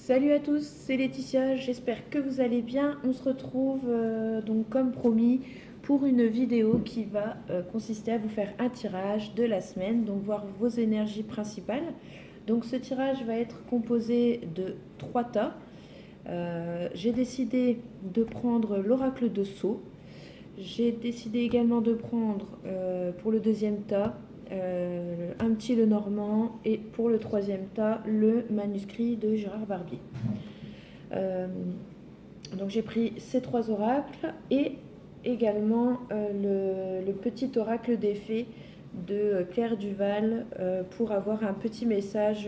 Salut à tous, c'est Laetitia, j'espère que vous allez bien. On se retrouve donc comme promis pour une vidéo qui va consister à vous faire un tirage de la semaine, donc voir vos énergies principales. Donc ce tirage va être composé de 3 tas. J'ai décidé de prendre l'oracle de Sceaux. J'ai décidé également de prendre pour le deuxième tas un petit Lenormand et pour le troisième tas le manuscrit de Gérard Barbier. Donc j'ai pris ces 3 oracles et également le petit oracle des fées de Claire Duval pour avoir un petit message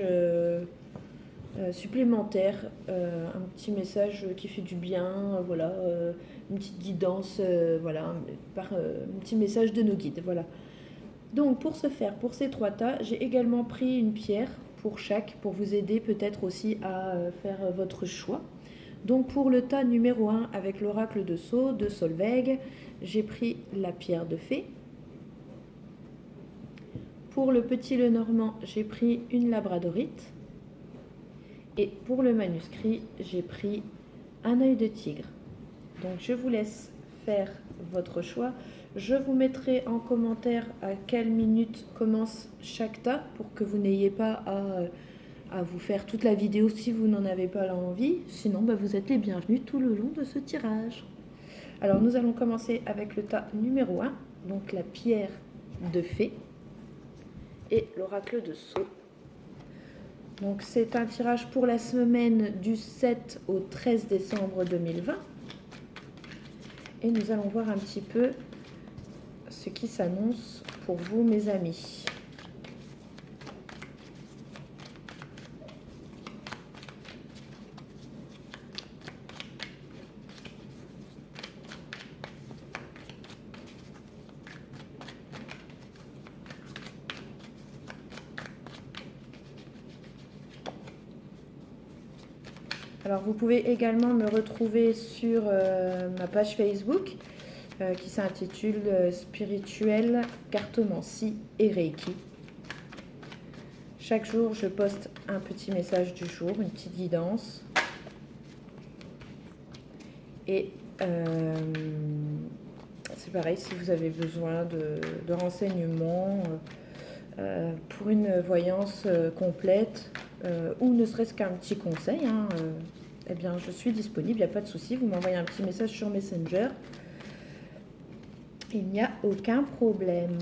supplémentaire, un petit message qui fait du bien, voilà, une petite guidance, voilà, un petit message de nos guides, voilà. Donc pour ce faire, pour ces 3 tas, j'ai également pris une pierre pour chaque, pour vous aider peut-être aussi à faire votre choix. Donc pour le tas numéro 1 avec l'oracle de Sceaux de Solveig, j'ai pris la pierre de fée. Pour le petit Lenormand, j'ai pris une labradorite. Et pour le manuscrit, j'ai pris un œil de tigre. Donc je vous laisse faire votre choix. Je vous mettrai en commentaire à quelle minute commence chaque tas pour que vous n'ayez pas à vous faire toute la vidéo si vous n'en avez pas l'envie. Sinon, vous êtes les bienvenus tout le long de ce tirage. Alors nous allons commencer avec le tas numéro 1, donc la pierre de fée et l'oracle de Sceaux. Donc c'est un tirage pour la semaine du 7 au 13 décembre 2020. Et nous allons voir un petit peu ce qui s'annonce pour vous, mes amis. Alors vous pouvez également me retrouver sur ma page Facebook qui s'intitule Spirituel, Cartomancie et Reiki. Chaque jour, je poste un petit message du jour, une petite guidance. Et c'est pareil, si vous avez besoin de renseignements pour une voyance complète ou ne serait-ce qu'un petit conseil, eh bien, je suis disponible, il n'y a pas de souci. Vous m'envoyez un petit message sur Messenger. Il n'y a aucun problème.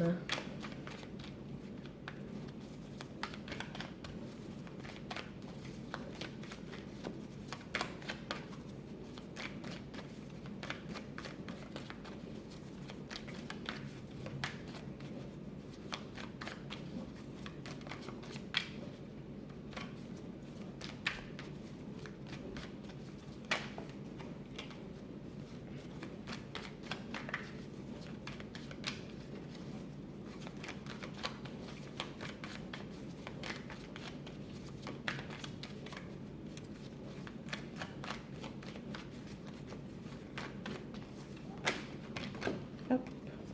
Hop.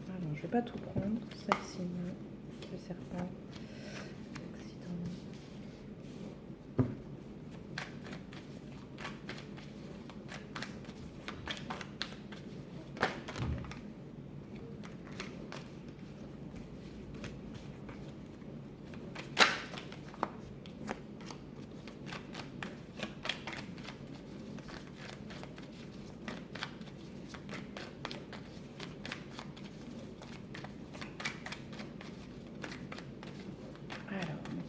Alors, je ne vais pas tout prendre, celle-ci, le serpent.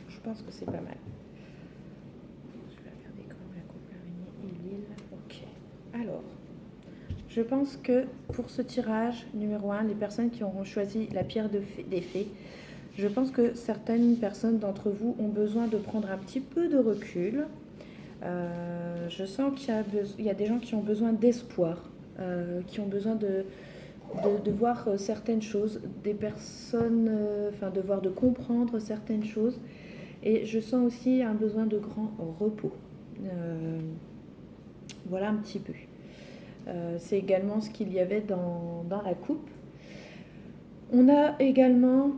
Je pense que c'est pas mal. Je vais regarder quand même la coupe araignée et l'île. Ok. Alors, je pense que pour ce tirage numéro 1, les personnes qui auront choisi la pierre des fées, je pense que certaines personnes d'entre vous ont besoin de prendre un petit peu de recul. Je sens qu'il y a des gens qui ont besoin d'espoir, qui ont besoin de voir certaines choses, des personnes, de comprendre certaines choses. Et je sens aussi un besoin de grand repos. Voilà un petit peu. C'est également ce qu'il y avait dans la coupe. On a également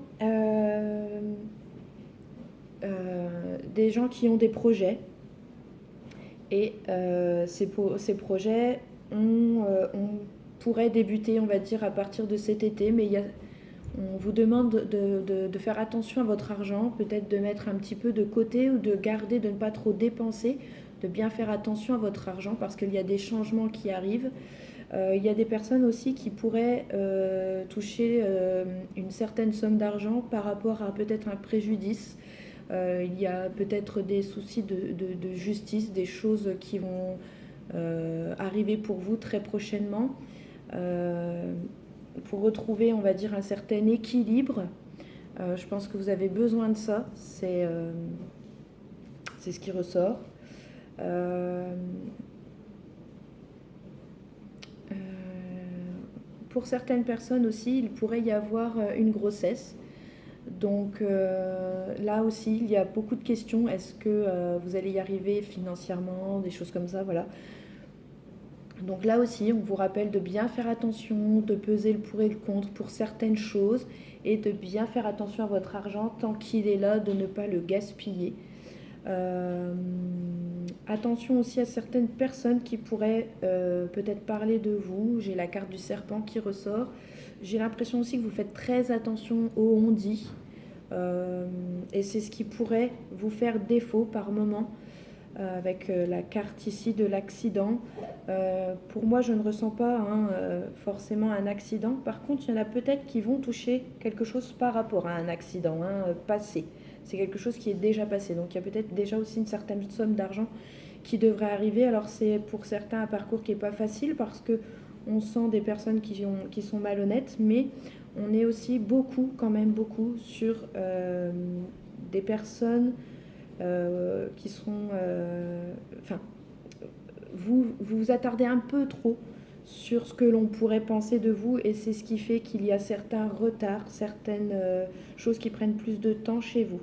des gens qui ont des projets Et ces projets, on pourrait débuter, on va dire, à partir de cet été, mais on vous demande de faire attention à votre argent, peut-être de mettre un petit peu de côté ou de garder, de ne pas trop dépenser, de bien faire attention à votre argent parce qu'il y a des changements qui arrivent. Il y a des personnes aussi qui pourraient toucher une certaine somme d'argent par rapport à peut-être un préjudice. Il y a peut-être des soucis de justice, des choses qui vont arriver pour vous très prochainement. Pour retrouver, on va dire, un certain équilibre, je pense que vous avez besoin de ça. C'est ce qui ressort. Pour certaines personnes aussi, il pourrait y avoir une grossesse. Donc là aussi, il y a beaucoup de questions. Est-ce que vous allez y arriver financièrement, des choses comme ça, voilà. Donc là aussi, on vous rappelle de bien faire attention, de peser le pour et le contre pour certaines choses et de bien faire attention à votre argent tant qu'il est là, de ne pas le gaspiller. Attention aussi à certaines personnes qui pourraient peut-être parler de vous. J'ai la carte du serpent qui ressort. J'ai l'impression aussi que vous faites très attention aux on-dit. Et c'est ce qui pourrait vous faire défaut par moment avec la carte ici de l'accident. Pour moi, je ne ressens pas forcément un accident. Par contre, il y en a peut-être qui vont toucher quelque chose par rapport à un accident passé. C'est quelque chose qui est déjà passé. Donc il y a peut-être déjà aussi une certaine somme d'argent qui devrait arriver. Alors c'est pour certains un parcours qui n'est pas facile parce que on sent des personnes qui sont malhonnêtes, mais on est aussi beaucoup, quand même beaucoup, sur des personnes qui sont... Enfin, vous vous attardez un peu trop sur ce que l'on pourrait penser de vous et c'est ce qui fait qu'il y a certains retards, certaines choses qui prennent plus de temps chez vous.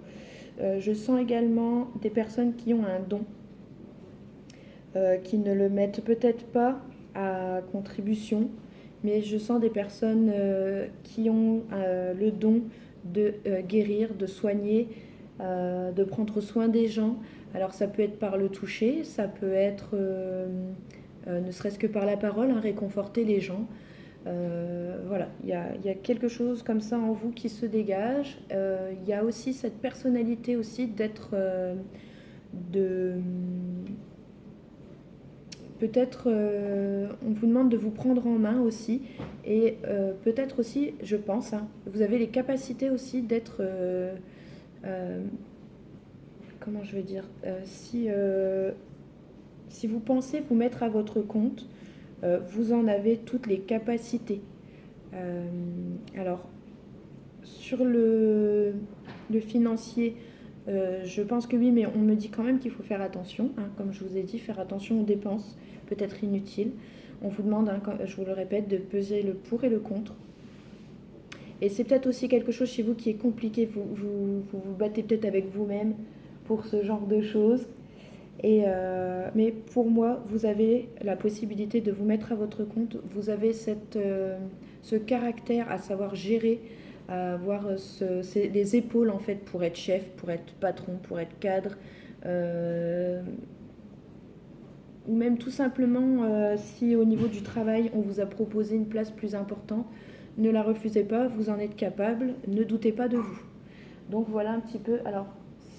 Je sens également des personnes qui ont un don, qui ne le mettent peut-être pas à contribution, mais je sens des personnes qui ont le don de guérir, de soigner, de prendre soin des gens. Alors ça peut être par le toucher, ça peut être ne serait-ce que par la parole, réconforter les gens. Voilà, il y a quelque chose comme ça en vous qui se dégage. Il y a aussi cette personnalité aussi d'être de peut-être on vous demande de vous prendre en main aussi et peut-être aussi, je pense, vous avez les capacités aussi d'être comment je vais dire si vous pensez vous mettre à votre compte, vous en avez toutes les capacités. Alors, sur le financier, je pense que oui, mais on me dit quand même qu'il faut faire attention. Comme je vous ai dit, faire attention aux dépenses, peut-être inutiles. On vous demande, je vous le répète, de peser le pour et le contre. Et c'est peut-être aussi quelque chose chez vous qui est compliqué. Vous battez peut-être avec vous-même pour ce genre de choses. Mais pour moi, vous avez la possibilité de vous mettre à votre compte. Vous avez ce caractère à savoir gérer, à avoir les épaules en fait pour être chef, pour être patron, pour être cadre. Ou même tout simplement, si au niveau du travail, on vous a proposé une place plus importante, ne la refusez pas, vous en êtes capable, ne doutez pas de vous. Donc voilà un petit peu. Alors,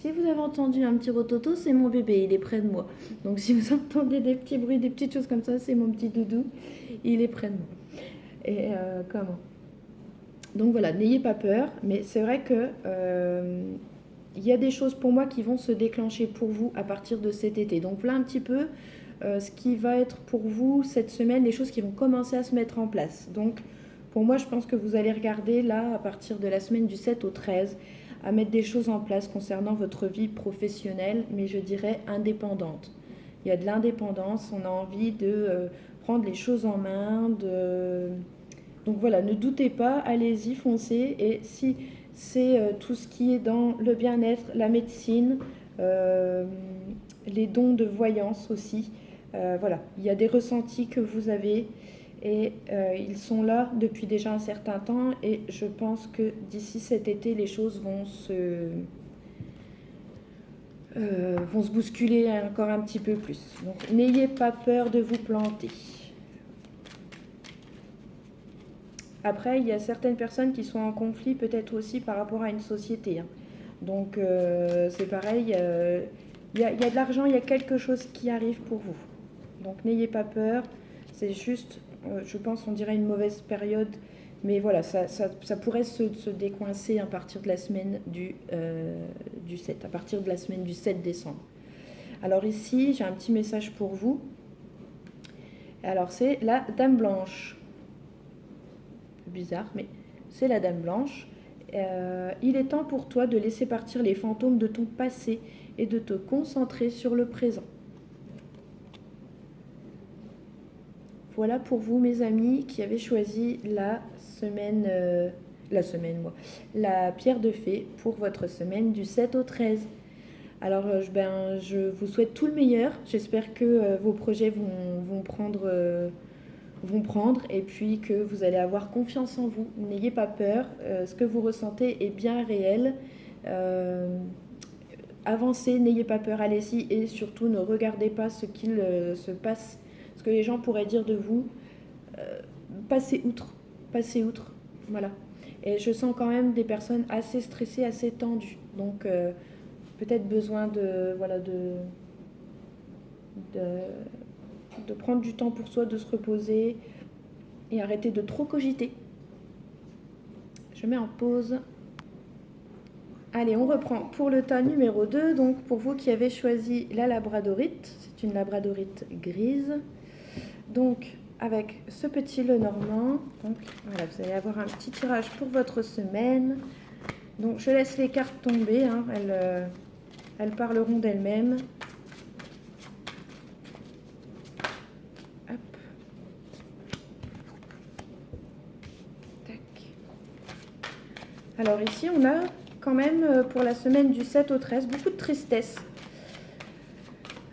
si vous avez entendu un petit rototo, c'est mon bébé, il est près de moi. Donc si vous entendez des petits bruits, des petites choses comme ça, c'est mon petit doudou, il est près de moi. Et comment Donc voilà, n'ayez pas peur, mais c'est vrai que il y a des choses pour moi qui vont se déclencher pour vous à partir de cet été. Donc voilà un petit peu ce qui va être pour vous cette semaine, les choses qui vont commencer à se mettre en place. Donc pour moi, je pense que vous allez regarder là, à partir de la semaine du 7 au 13, à mettre des choses en place concernant votre vie professionnelle, mais je dirais indépendante. Il y a de l'indépendance, on a envie de prendre les choses en main. Donc voilà, ne doutez pas, allez-y, foncez. Et si c'est tout ce qui est dans le bien-être, la médecine, les dons de voyance aussi, voilà, il y a des ressentis que vous avez. Et ils sont là depuis déjà un certain temps et je pense que d'ici cet été, les choses vont vont se bousculer encore un petit peu plus. Donc n'ayez pas peur de vous planter. Après, il y a certaines personnes qui sont en conflit peut-être aussi par rapport à une société, hein. Donc c'est pareil, il y a de l'argent, il y a quelque chose qui arrive pour vous. Donc n'ayez pas peur, c'est juste, je pense, on dirait une mauvaise période, mais voilà, ça pourrait se décoincer à partir de la semaine du 7, à partir de la semaine du 7 décembre. Alors ici, j'ai un petit message pour vous. Alors c'est la Dame Blanche. Bizarre, mais c'est la Dame Blanche. Il est temps pour toi de laisser partir les fantômes de ton passé et de te concentrer sur le présent. Voilà pour vous, mes amis, qui avez choisi la pierre de fée pour votre semaine du 7 au 13. Alors, je vous souhaite tout le meilleur. J'espère que vos projets vont prendre et puis que vous allez avoir confiance en vous. N'ayez pas peur. Ce que vous ressentez est bien réel. Avancez, n'ayez pas peur, allez-y et surtout ne regardez pas ce qu'il se passe, ce que les gens pourraient dire de vous. Passez outre, passez outre, voilà. Et je sens quand même des personnes assez stressées, assez tendues. Donc peut-être besoin de prendre du temps pour soi, de se reposer et arrêter de trop cogiter. Je mets en pause. Allez, on reprend pour le tas numéro 2. Donc pour vous qui avez choisi la labradorite, c'est une labradorite grise. Donc avec ce petit Lenormand, donc voilà, vous allez avoir un petit tirage pour votre semaine. Donc je laisse les cartes tomber, hein, elles parleront d'elles-mêmes. Hop. Tac. Alors ici on a quand même pour la semaine du 7 au 13 beaucoup de tristesse.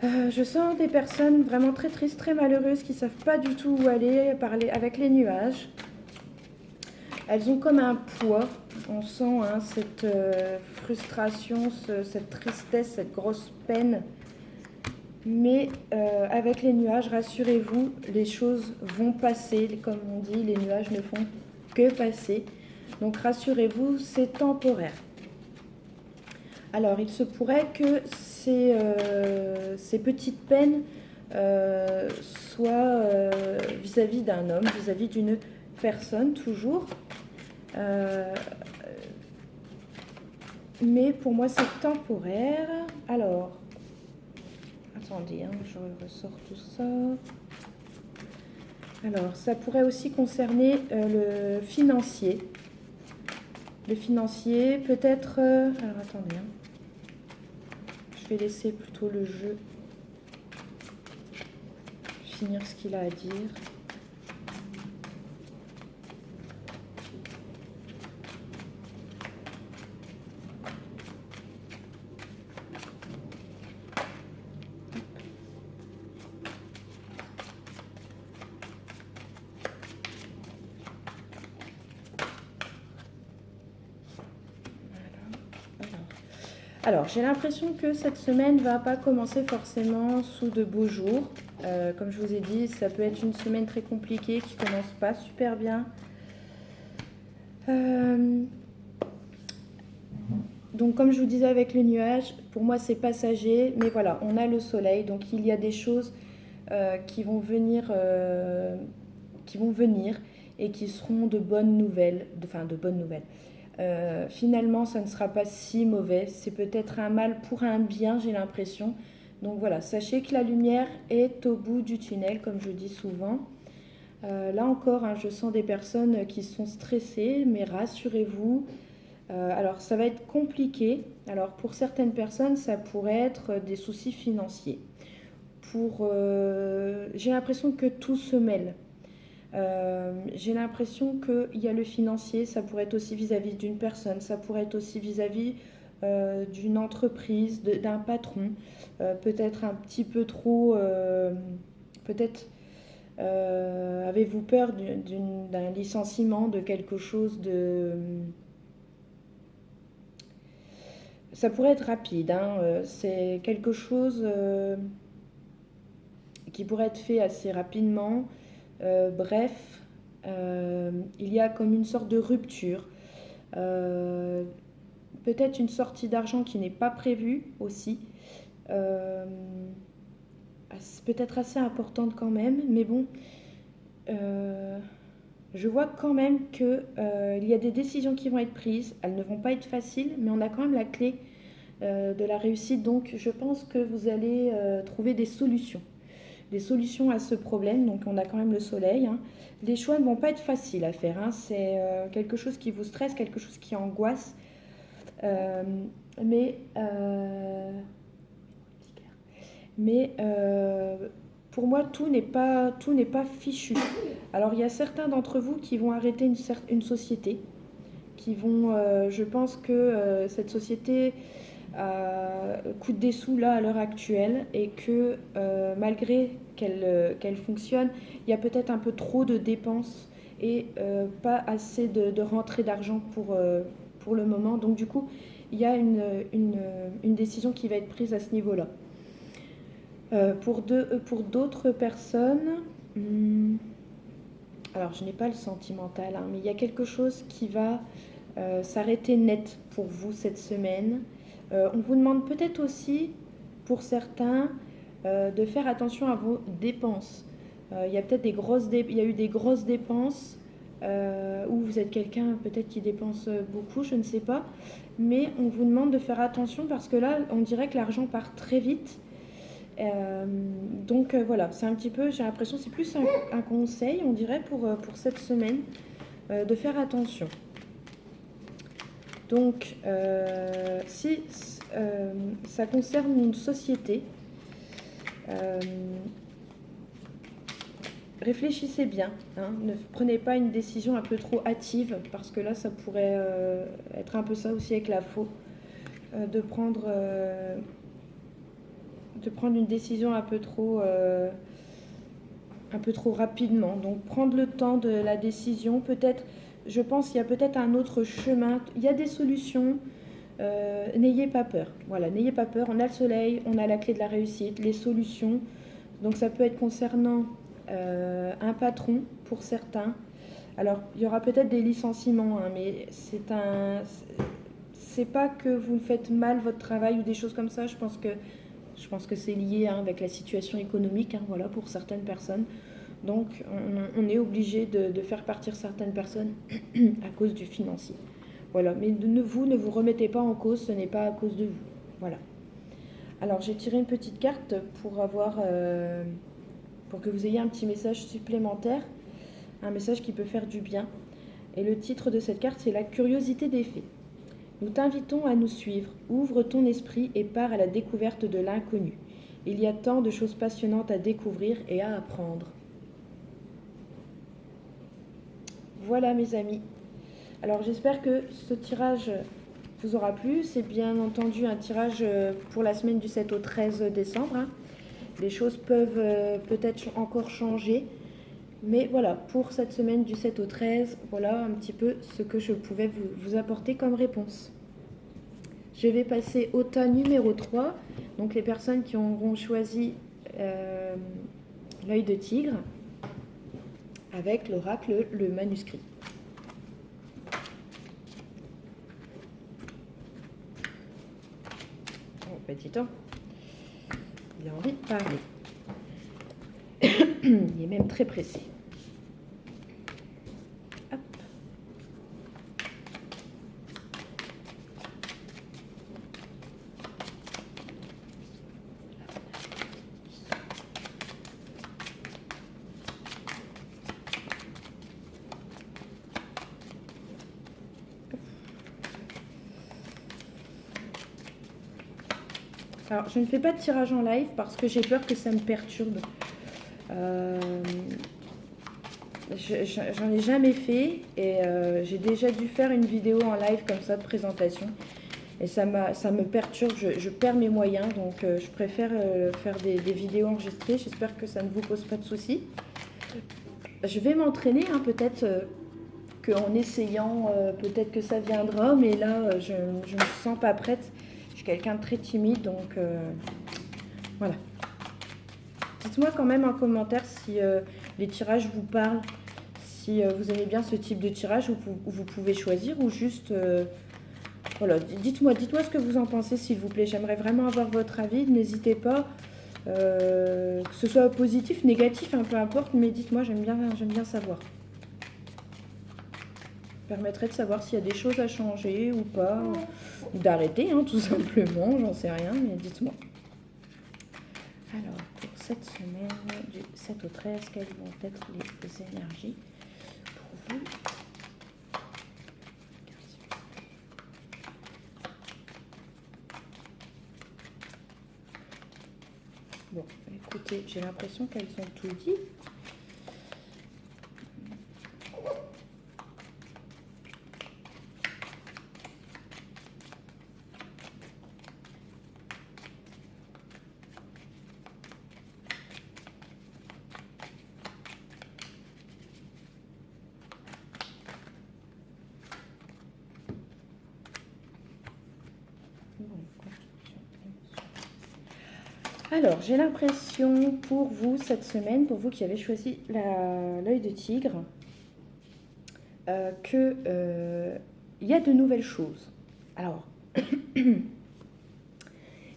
Je sens des personnes vraiment très tristes, très malheureuses qui ne savent pas du tout où aller, parler avec les nuages. Elles ont comme un poids, on sent hein, cette frustration, cette tristesse, cette grosse peine. Mais avec les nuages, rassurez-vous, les choses vont passer. Comme on dit, les nuages ne font que passer. Donc rassurez-vous, c'est temporaire. Alors, il se pourrait que ces petites peines soient vis-à-vis d'un homme, vis-à-vis d'une personne, toujours. Mais pour moi, c'est temporaire. Alors, attendez, hein, je ressors tout ça. Alors, ça pourrait aussi concerner le financier. Le financier, peut-être... alors, attendez, hein. Je vais laisser plutôt le jeu finir ce qu'il a à dire. Alors, j'ai l'impression que cette semaine ne va pas commencer forcément sous de beaux jours. Comme je vous ai dit, ça peut être une semaine très compliquée qui ne commence pas super bien. Donc, comme je vous disais avec le nuage, pour moi c'est passager, mais voilà, on a le soleil, donc il y a des choses qui vont venir et qui seront de bonnes nouvelles, de bonnes nouvelles. Finalement, ça ne sera pas si mauvais. C'est peut-être un mal pour un bien, j'ai l'impression. Donc voilà, sachez que la lumière est au bout du tunnel, comme je dis souvent. Là encore, hein, je sens des personnes qui sont stressées, mais rassurez-vous. Alors, ça va être compliqué. Alors, pour certaines personnes, ça pourrait être des soucis financiers. J'ai l'impression que tout se mêle. J'ai l'impression qu'il y a le financier, ça pourrait être aussi vis-à-vis d'une personne, ça pourrait être aussi vis-à-vis d'une entreprise, d'un patron, peut-être un petit peu trop, peut-être avez-vous peur d'un licenciement, de quelque chose de... ça pourrait être rapide, hein, c'est quelque chose qui pourrait être fait assez rapidement. Bref, il y a comme une sorte de rupture. Euh, Peut-être une sortie d'argent qui n'est pas prévue aussi. Euh, c'est peut-être assez importante quand même, mais bon, euh, je vois quand même que il y a des décisions qui vont être prises. Elles ne vont pas être faciles, mais on a quand même la clé de la réussite. Donc, je pense que vous allez trouver des solutions à ce problème. Donc, on a quand même le soleil, hein. Les choix ne vont pas être faciles à faire, hein. C'est quelque chose qui vous stresse, quelque chose qui angoisse. Euh, mais euh, mais pour moi, tout n'est pas fichu. Alors, il y a certains d'entre vous qui vont arrêter une société, qui vont, je pense que cette société coûte des sous là à l'heure actuelle et que malgré qu'elle fonctionne, il y a peut-être un peu trop de dépenses et pas assez de rentrée d'argent pour le moment. Donc, du coup, il y a une décision qui va être prise à ce niveau-là. Pour d'autres personnes, alors je n'ai pas le sentimental, hein, mais il y a quelque chose qui va s'arrêter net pour vous cette semaine. On vous demande peut-être aussi, pour certains, de faire attention à vos dépenses. Il y a peut-être il y a eu des grosses dépenses, ou vous êtes quelqu'un peut-être qui dépense beaucoup, je ne sais pas. Mais on vous demande de faire attention parce que là, on dirait que l'argent part très vite. Donc voilà, c'est un petit peu, j'ai l'impression, c'est plus un conseil, on dirait, pour cette semaine, de faire attention. Donc, si ça concerne une société, euh, réfléchissez bien, hein, ne prenez pas une décision un peu trop hâtive, parce que là, ça pourrait être un peu ça aussi avec la faux, de prendre une décision un peu trop rapidement. Donc prendre le temps de la décision, peut-être, je pense qu'il y a peut-être un autre chemin, il y a des solutions, n'ayez pas peur. Voilà, n'ayez pas peur, on a le soleil, on a la clé de la réussite, les solutions. Donc ça peut être concernant un patron pour certains. Alors il y aura peut-être des licenciements, hein, mais c'est pas que vous faites mal votre travail ou des choses comme ça. Je pense que c'est lié, hein, avec la situation économique, hein, voilà, pour certaines personnes. Donc, on est obligé de faire partir certaines personnes à cause du financier. Voilà, mais ne vous remettez pas en cause, ce n'est pas à cause de vous. Voilà. Alors, j'ai tiré une petite carte pour que vous ayez un petit message supplémentaire, un message qui peut faire du bien. Et le titre de cette carte, c'est la curiosité des faits. Nous t'invitons à nous suivre, ouvre ton esprit et pars à la découverte de l'inconnu. Il y a tant de choses passionnantes à découvrir et à apprendre. Voilà mes amis. Alors j'espère que ce tirage vous aura plu. C'est bien entendu un tirage pour la semaine du 7 au 13 décembre, hein. Les choses peuvent peut-être encore changer. Mais voilà, pour cette semaine du 7 au 13, voilà un petit peu ce que je pouvais vous apporter comme réponse. Je vais passer au tas numéro 3, donc les personnes qui auront choisi l'œil de tigre avec l'oracle, le manuscrit. Oh, petit temps, il a envie de parler. Il est même très pressé. Hop. Alors, je ne fais pas de tirage en live parce que j'ai peur que ça me perturbe. J'en ai jamais fait et j'ai déjà dû faire une vidéo en live comme ça de présentation et ça me perturbe, je perds mes moyens, donc je préfère faire des vidéos enregistrées. J'espère que ça ne vous pose pas de soucis. Je vais m'entraîner, hein, peut-être qu'en essayant, peut-être que ça viendra, mais là je ne me sens pas prête. quelqu'un de très timide, donc voilà. Dites-moi quand même en commentaire si les tirages vous parlent, si vous aimez bien ce type de tirage où vous pouvez choisir ou juste... voilà, dites-moi ce que vous en pensez, s'il vous plaît. J'aimerais vraiment avoir votre avis. N'hésitez pas, que ce soit positif, négatif, peu importe, mais dites-moi, j'aime bien savoir. Ça permettrait de savoir s'il y a des choses à changer ou pas, ou d'arrêter, tout simplement, j'en sais rien, mais dites-moi. Alors, pour cette semaine, du 7 au 13, quelles vont être les énergies pour vous? Bon, écoutez, j'ai l'impression qu'elles ont tout dit. Alors, j'ai l'impression pour vous cette semaine, pour vous qui avez choisi l'œil de tigre, que y a de nouvelles choses. Alors, il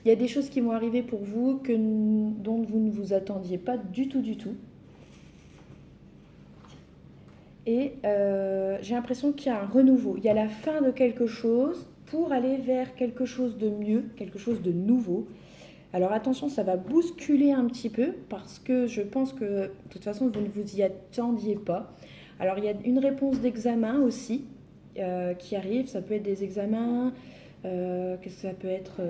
y a des choses qui vont arriver pour vous dont vous ne vous attendiez pas du tout, du tout. Et j'ai l'impression qu'il y a un renouveau. Il y a la fin de quelque chose pour aller vers quelque chose de mieux, quelque chose de nouveau. Alors attention, ça va bousculer un petit peu parce que je pense que de toute façon, vous ne vous y attendiez pas. Alors il y a une réponse d'examen aussi qui arrive. Ça peut être des examens. Qu'est-ce que ça peut être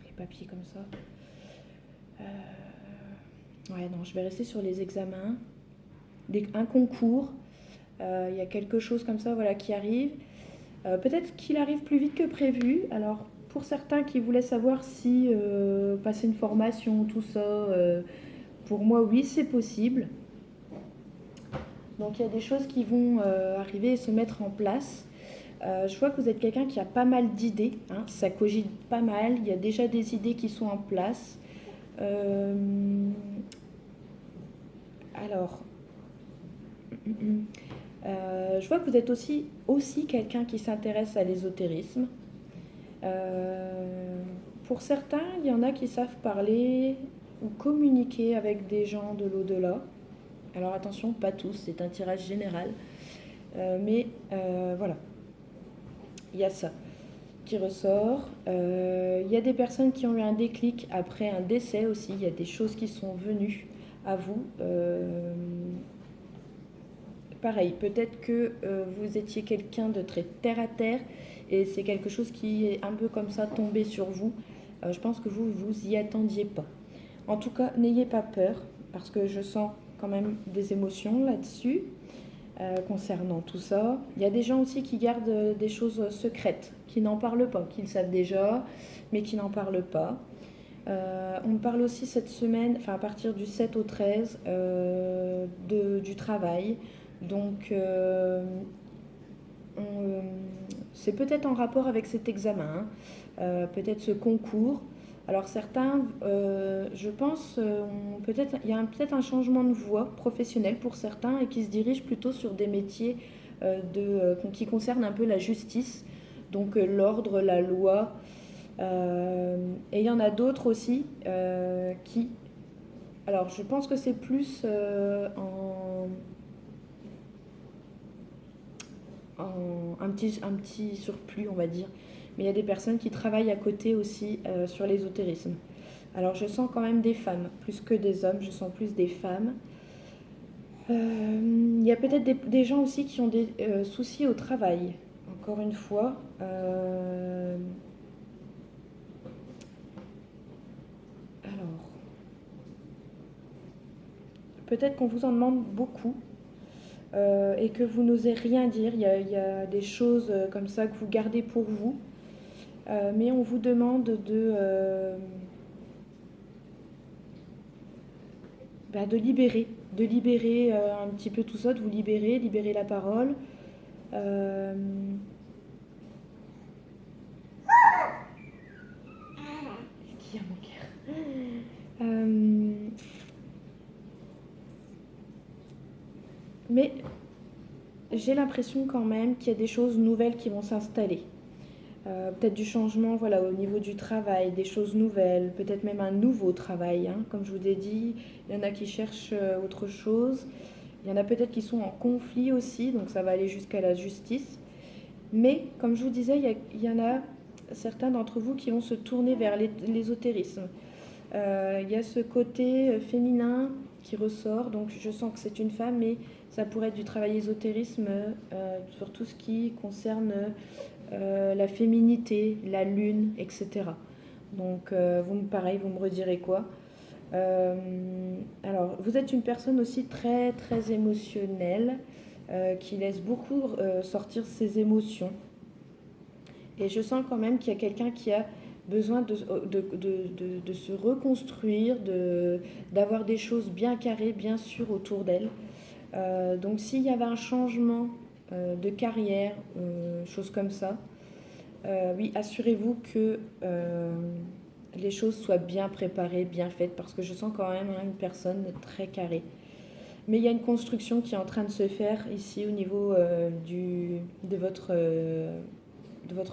les papiers comme ça. Ouais, non, je vais rester sur les examens. Un concours. Il y a quelque chose comme ça, voilà, qui arrive. Peut-être qu'il arrive plus vite que prévu. Alors, pour certains qui voulaient savoir si passer une formation, tout ça, pour moi, oui, c'est possible. Donc, il y a des choses qui vont arriver et se mettre en place. Je vois que vous êtes quelqu'un qui a pas mal d'idées. Ça cogite pas mal. Il y a déjà des idées qui sont en place. Alors... je vois que vous êtes aussi quelqu'un qui s'intéresse à l'ésotérisme. Pour certains, il y en a qui savent parler ou communiquer avec des gens de l'au-delà. Alors attention, pas tous, c'est un tirage général. Mais voilà, il y a ça qui ressort. Il y a des personnes qui ont eu un déclic après un décès aussi. Il y a des choses qui sont venues à vous. Pareil, peut-être que vous étiez quelqu'un de très terre à terre et c'est quelque chose qui est un peu comme ça tombé sur vous. Je pense que vous y attendiez pas. En tout cas, n'ayez pas peur parce que je sens quand même des émotions là-dessus concernant tout ça. Il y a des gens aussi qui gardent des choses secrètes, qui n'en parlent pas, qui le savent déjà, mais qui n'en parlent pas. On me parle aussi cette semaine, enfin à partir du 7 au 13, du travail. Donc, c'est peut-être en rapport avec cet examen, peut-être ce concours. Alors certains, je pense, peut-être il y a peut-être un changement de voie professionnelle pour certains et qui se dirigent plutôt sur des métiers qui concernent un peu la justice, donc l'ordre, la loi. Et il y en a d'autres aussi qui... Alors je pense que c'est plus un petit surplus, on va dire. Mais il y a des personnes qui travaillent à côté aussi sur l'ésotérisme. Alors je sens quand même des femmes, plus que des hommes, je sens plus des femmes. Il y a peut-être des gens aussi qui ont des soucis au travail, encore une fois. Alors, peut-être qu'on vous en demande beaucoup. Et que vous n'osez rien dire. Il y a des choses comme ça que vous gardez pour vous. Mais on vous demande de libérer un petit peu tout ça, de vous libérer la parole. Mais j'ai l'impression quand même qu'il y a des choses nouvelles qui vont s'installer. Peut-être du changement, voilà, au niveau du travail, des choses nouvelles, peut-être même un nouveau travail, hein. Comme je vous ai dit, il y en a qui cherchent autre chose. Il y en a peut-être qui sont en conflit aussi, donc ça va aller jusqu'à la justice. Mais comme je vous disais, il y en a certains d'entre vous qui vont se tourner vers l'ésotérisme. Il y a ce côté féminin qui ressort, donc je sens que c'est une femme, mais ça pourrait être du travail ésotérisme sur tout ce qui concerne la féminité, la lune, etc. Donc pareil, vous me redirez quoi. Alors, vous êtes une personne aussi très très émotionnelle, qui laisse beaucoup sortir ses émotions. Et je sens quand même qu'il y a quelqu'un qui a besoin de se reconstruire, d'avoir des choses bien carrées, bien sûres autour d'elle. Donc s'il y avait un changement de carrière, choses comme ça, oui, assurez-vous que les choses soient bien préparées, bien faites, parce que je sens quand même une personne très carrée. Mais il y a une construction qui est en train de se faire ici au niveau de votre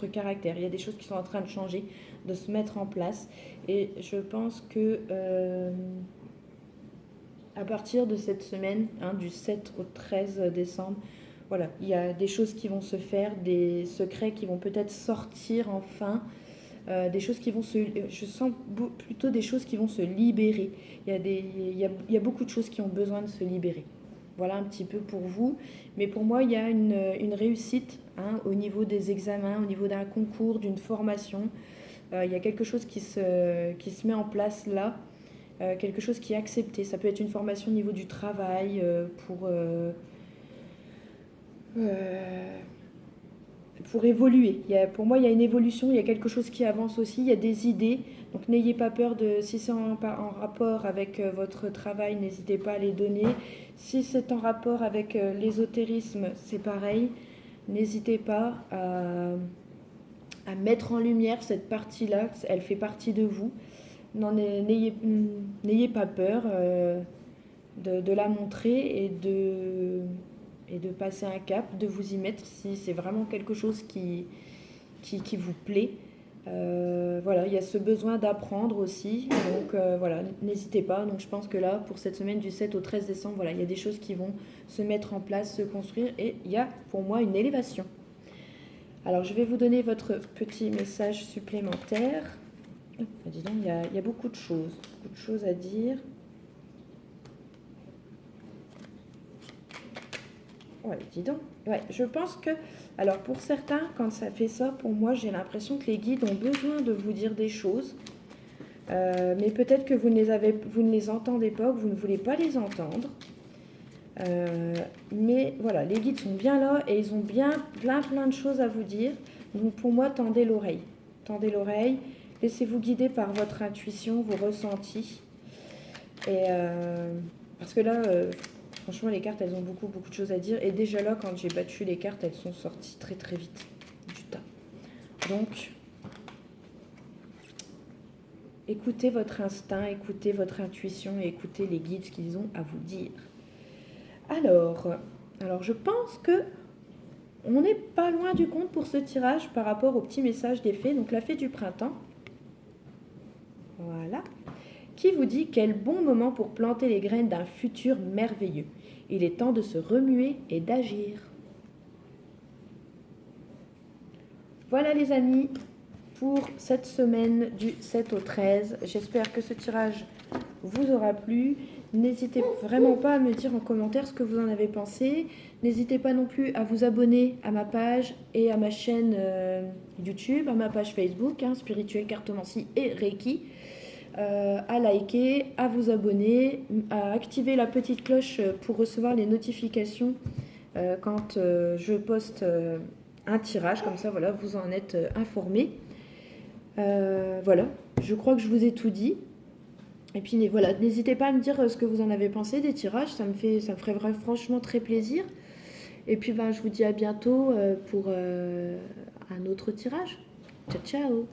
caractère. Il y a des choses qui sont en train de changer, de se mettre en place. Et je pense que à partir de cette semaine, hein, du 7 au 13 décembre, voilà, il y a des choses qui vont se faire, des secrets qui vont peut-être sortir enfin, des choses qui vont je sens plutôt des choses qui vont se libérer. Il y a beaucoup de choses qui ont besoin de se libérer. Voilà un petit peu pour vous. Mais pour moi, il y a une réussite, hein, au niveau des examens, au niveau d'un concours, d'une formation. Il y a quelque chose qui se met en place là, quelque chose qui est accepté. Ça peut être une formation au niveau du travail, pour évoluer. Pour moi, il y a une évolution, il y a quelque chose qui avance aussi, il y a des idées. Donc n'ayez pas peur si c'est en rapport avec votre travail, n'hésitez pas à les donner. Si c'est en rapport avec l'ésotérisme, c'est pareil. N'hésitez pas à mettre en lumière cette partie-là, elle fait partie de vous. N'ayez pas peur de la montrer et de passer un cap, de vous y mettre si c'est vraiment quelque chose qui vous plaît. Voilà, il y a ce besoin d'apprendre aussi, donc voilà, n'hésitez pas. Donc je pense que là, pour cette semaine du 7 au 13 décembre, voilà, il y a des choses qui vont se mettre en place, se construire, et il y a pour moi une élévation. Alors je vais vous donner votre petit message supplémentaire. Dis donc, il y a beaucoup de choses à dire. Ouais, dis donc. Ouais, je pense que, alors pour certains, quand ça fait ça, pour moi, j'ai l'impression que les guides ont besoin de vous dire des choses. Mais peut-être que vous ne les entendez pas, que vous ne voulez pas les entendre. Mais voilà, les guides sont bien là et ils ont bien plein de choses à vous dire. Donc pour moi, tendez l'oreille. Tendez l'oreille, laissez-vous guider par votre intuition, vos ressentis. Et parce que là, franchement, les cartes, elles ont beaucoup de choses à dire. Et déjà là, quand j'ai battu les cartes, elles sont sorties très vite du tas. Donc, écoutez votre instinct, écoutez votre intuition et écoutez les guides, ce qu'ils ont à vous dire. Alors je pense que on n'est pas loin du compte pour ce tirage par rapport au petit message des fées. Donc la fée du printemps, voilà, qui vous dit quel bon moment pour planter les graines d'un futur merveilleux. Il est temps de se remuer et d'agir. Voilà les amis, pour cette semaine du 7 au 13. J'espère que ce tirage vous aura plu. N'hésitez vraiment pas à me dire en commentaire ce que vous en avez pensé. N'hésitez pas non plus à vous abonner à ma page et à ma chaîne YouTube, à ma page Facebook, hein, Spirituel Cartomancie et Reiki. À liker, à vous abonner, à activer la petite cloche pour recevoir les notifications quand je poste un tirage. Comme ça, voilà, vous en êtes informés. Voilà, je crois que je vous ai tout dit. Et puis voilà, n'hésitez pas à me dire ce que vous en avez pensé des tirages, ça me ferait franchement très plaisir. Et puis je vous dis à bientôt pour un autre tirage. Ciao ciao.